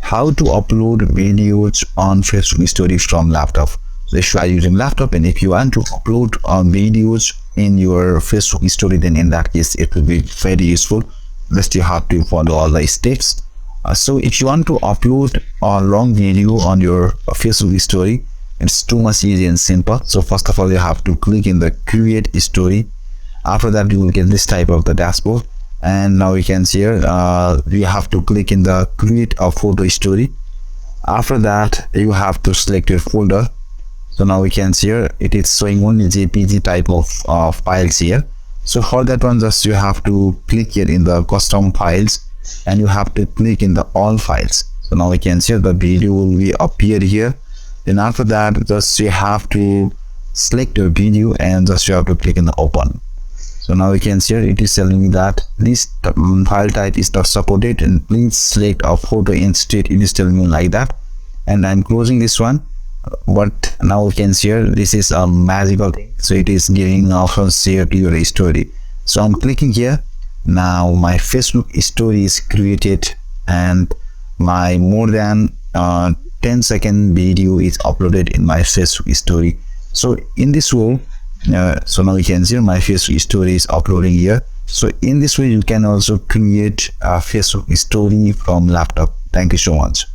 how to upload videos on Facebook story from laptop. So if you are using laptop and if you want to upload videos in your Facebook story, then in that case it will be very useful. Just you have to follow all the steps. So if you want to upload a long video on your Facebook story, it's too much easy and simple. So first of all, you have to click in the create story. After that, you will get this type of the dashboard. And now you can see here, you have to click in the create a photo story. After that, you have to select your folder. So now we can see here, it is showing only JPG type of files here. So for that one, just you have to click here in the custom files and you have to click in the all files. So now we can see the video will be appear here. Then after that, just you have to select your video and just you have to click in the open. So now you can see it is telling me that this file type is not supported and please select a photo instead. It is telling me like that, and I'm closing this one. But now you can see this is a magical thing. So it is giving option share to your story. So I'm clicking here. Now my Facebook story is created and my more than 10-second video is uploaded in my Facebook story. So in this way, so now you can see my Facebook story is uploading here. So in this way, you can also create a Facebook story from laptop. Thank you so much.